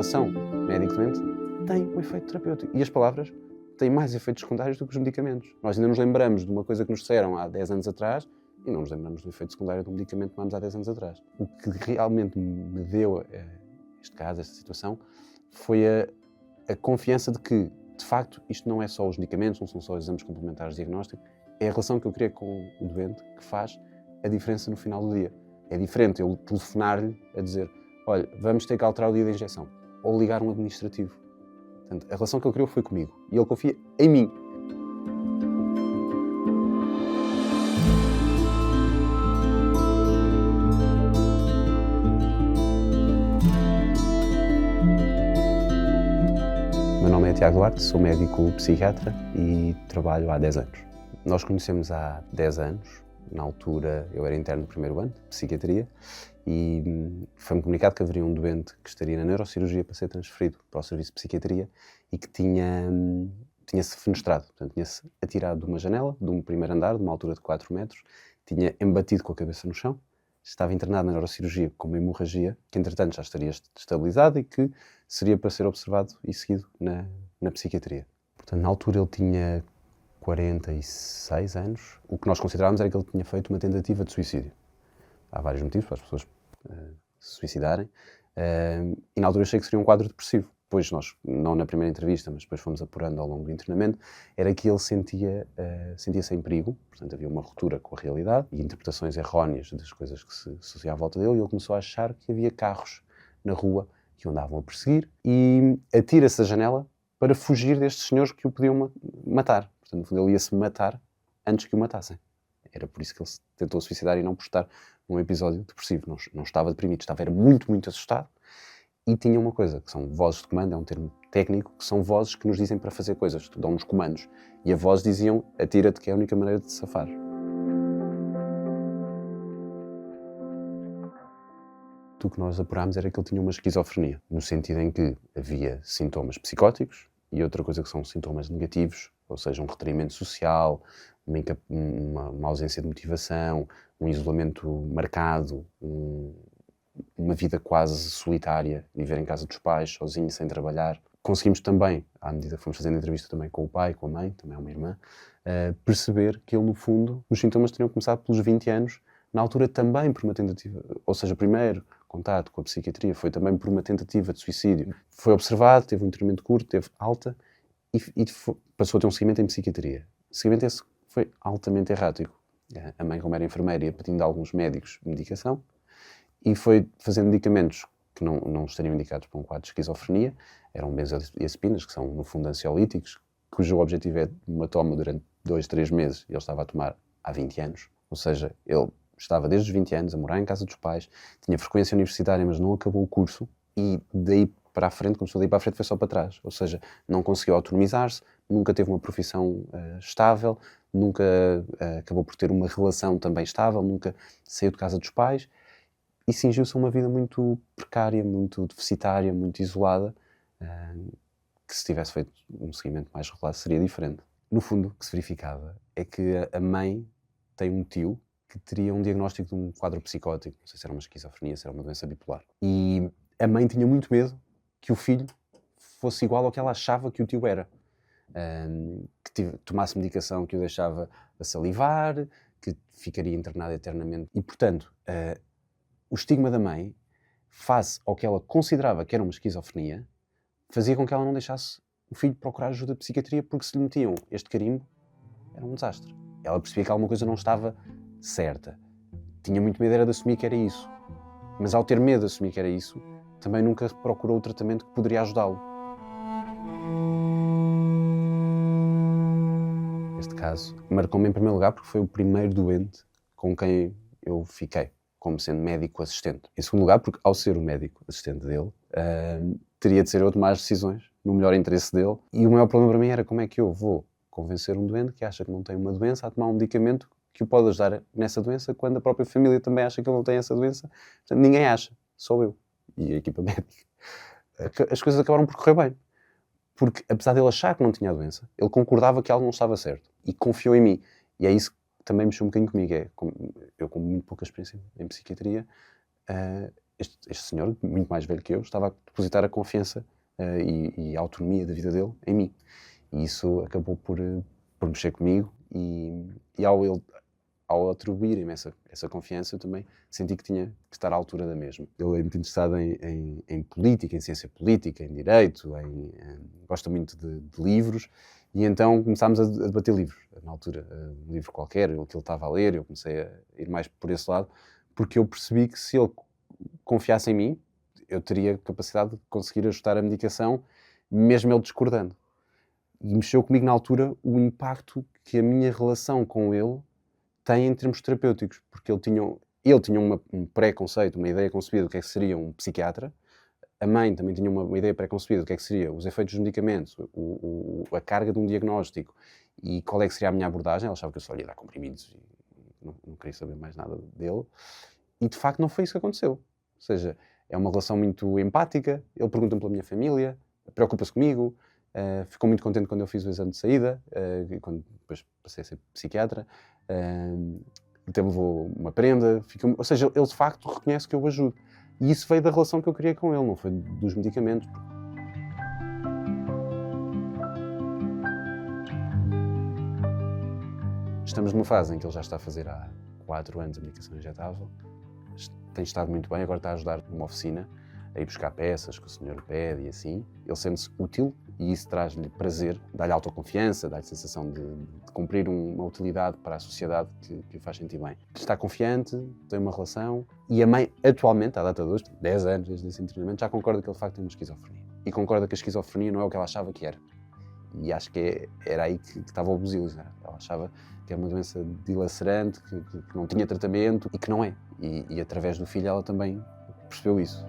relação médico-doente tem um efeito terapêutico. E as palavras têm mais efeitos secundários do que os medicamentos. Nós ainda nos lembramos de uma coisa que nos disseram há 10 anos atrás e não nos lembramos do efeito secundário de um medicamento que tomámos há 10 anos atrás. O que realmente me deu este caso, esta situação, foi a confiança de que, de facto, isto não é só os medicamentos, não são só os exames complementares de diagnóstico, é a relação que eu criei com o doente que faz a diferença no final do dia. É diferente eu telefonar-lhe a dizer: olha, vamos ter que alterar o dia da injeção, ou ligar um administrativo. Portanto, a relação que ele criou foi comigo e ele confia em mim. O meu nome é Tiago Duarte, sou médico psiquiatra e trabalho há 10 anos. Nós conhecemos há 10 anos, na altura eu era interno do primeiro ano de psiquiatria e foi-me comunicado que haveria um doente que estaria na neurocirurgia para ser transferido para o serviço de psiquiatria e que tinha-se fenestrado, portanto tinha-se atirado de uma janela, de um primeiro andar, de uma altura de 4 metros, tinha embatido com a cabeça no chão, estava internado na neurocirurgia com uma hemorragia, que entretanto já estaria estabilizada e que seria para ser observado e seguido na psiquiatria. Portanto, na altura ele tinha 46 anos. O que nós considerávamos era que ele tinha feito uma tentativa de suicídio. Há vários motivos para as pessoas se suicidarem. E na altura achei que seria um quadro depressivo. Depois nós, não na primeira entrevista, mas depois fomos apurando ao longo do internamento, era que ele sentia-se em perigo. Portanto, havia uma ruptura com a realidade e interpretações erróneas das coisas que se associavam à volta dele, e ele começou a achar que havia carros na rua que o andavam a perseguir e atira-se da janela para fugir destes senhores que o podiam matar. Portanto, no fundo, ele ia-se matar antes que o matassem. Era por isso que ele se tentou suicidar e não por estar num episódio depressivo. Não estava deprimido, era muito, muito assustado. E tinha uma coisa, que são vozes de comando, é um termo técnico, que são vozes que nos dizem para fazer coisas, dão-nos comandos. E a voz diziam: atira-te, que é a única maneira de te safar. O que nós apurámos era que ele tinha uma esquizofrenia, no sentido em que havia sintomas psicóticos e outra coisa que são sintomas negativos, ou seja, um retraimento social, uma ausência de motivação, um isolamento marcado, uma vida quase solitária, viver em casa dos pais, sozinho, sem trabalhar. Conseguimos também, à medida que fomos fazendo entrevista também com o pai, com a mãe, também uma irmã, perceber que ele, no fundo, os sintomas teriam começado pelos 20 anos, na altura também por uma tentativa, ou seja, o primeiro contato com a psiquiatria foi também por uma tentativa de suicídio. Foi observado, teve um internamento curto, teve alta e passou a ter um seguimento em psiquiatria. O seguimento esse foi altamente errático. A mãe, como era enfermeira, ia pedindo a alguns médicos medicação e foi fazendo medicamentos que não estariam indicados para um quadro de esquizofrenia. Eram benzodiazepinas, que são, no fundo, ansiolíticos, cujo objetivo é uma toma durante 2, 3 meses, e ele estava a tomar há 20 anos. Ou seja, ele estava desde os 20 anos a morar em casa dos pais, tinha frequência universitária, mas não acabou o curso, e daí para a frente, começou daí para a frente, foi só para trás. Ou seja, não conseguiu autonomizar-se, nunca teve uma profissão estável, nunca acabou por ter uma relação também estável, nunca saiu de casa dos pais, e cingiu-se a uma vida muito precária, muito deficitária, muito isolada, que se tivesse feito um seguimento mais regular seria diferente. No fundo, o que se verificava é que a mãe tem um tio que teria um diagnóstico de um quadro psicótico, não sei se era uma esquizofrenia, se era uma doença bipolar. E a mãe tinha muito medo que o filho fosse igual ao que ela achava que o tio era. Que tomasse medicação que o deixava a salivar, que ficaria internado eternamente. E, portanto, o estigma da mãe, face ao que ela considerava que era uma esquizofrenia, fazia com que ela não deixasse o filho procurar ajuda de psiquiatria, porque se lhe metiam este carimbo, era um desastre. Ela percebia que alguma coisa não estava certa. Tinha muito medo era de assumir que era isso. Mas ao ter medo de assumir que era isso, também nunca procurou o tratamento que poderia ajudá-lo. Este caso marcou-me em primeiro lugar porque foi o primeiro doente com quem eu fiquei, como sendo médico assistente. Em segundo lugar, porque ao ser o médico assistente dele, teria de ser eu a tomar as decisões no melhor interesse dele. E o maior problema para mim era como é que eu vou convencer um doente que acha que não tem uma doença a tomar um medicamento que o pode ajudar nessa doença, quando a própria família também acha que ele não tem essa doença. Portanto, ninguém acha, só eu e a equipa médica. As coisas acabaram por correr bem. Porque, apesar de ele achar que não tinha a doença, ele concordava que algo não estava certo e confiou em mim. E é isso que também mexeu um bocadinho comigo. Eu, com muito pouca experiência em psiquiatria, este senhor, muito mais velho que eu, estava a depositar a confiança e a autonomia da vida dele em mim. E isso acabou por mexer comigo e ao atribuir-me essa confiança, eu também senti que tinha que estar à altura da mesma. Ele é muito interessado em política, em ciência política, em direito, gosta muito de livros, e então começámos a debater livros. Na altura, um livro qualquer, o que ele estava a ler, eu comecei a ir mais por esse lado, porque eu percebi que se ele confiasse em mim, eu teria capacidade de conseguir ajustar a medicação, mesmo ele discordando. E mexeu comigo na altura o impacto que a minha relação com ele tem em termos terapêuticos, porque ele tinha um pré-conceito, uma ideia concebida do que é que seria um psiquiatra, a mãe também tinha uma ideia pré-concebida do que é que seria os efeitos dos medicamentos, a carga de um diagnóstico e qual é que seria a minha abordagem. Ela achava que eu só ia dar comprimidos e não queria saber mais nada dele. E de facto não foi isso que aconteceu. Ou seja, é uma relação muito empática, ele pergunta-me pela minha família, preocupa-se comigo, ficou muito contente quando eu fiz o exame de saída, quando depois passei a ser psiquiatra, até me levou uma prenda, ou seja, ele de facto reconhece que eu o ajudo. E isso veio da relação que eu queria com ele, não foi dos medicamentos. Estamos numa fase em que ele já está a fazer há 4 anos a medicação injetável, tem estado muito bem, agora está a ajudar numa oficina, a ir buscar peças que o senhor pede e assim. Ele sente-se útil e isso traz-lhe prazer, dá-lhe autoconfiança, dá-lhe sensação de cumprir uma utilidade para a sociedade que o faz sentir bem. Está confiante, tem uma relação e a mãe, atualmente, à data de hoje, 10 anos desde esse internamento, já concorda que ele de facto tem uma esquizofrenia. E concorda que a esquizofrenia não é o que ela achava que era. E acho que era aí que estava o busilio. Ela achava que era uma doença dilacerante, que não tinha tratamento e que não é. E através do filho ela também percebeu isso.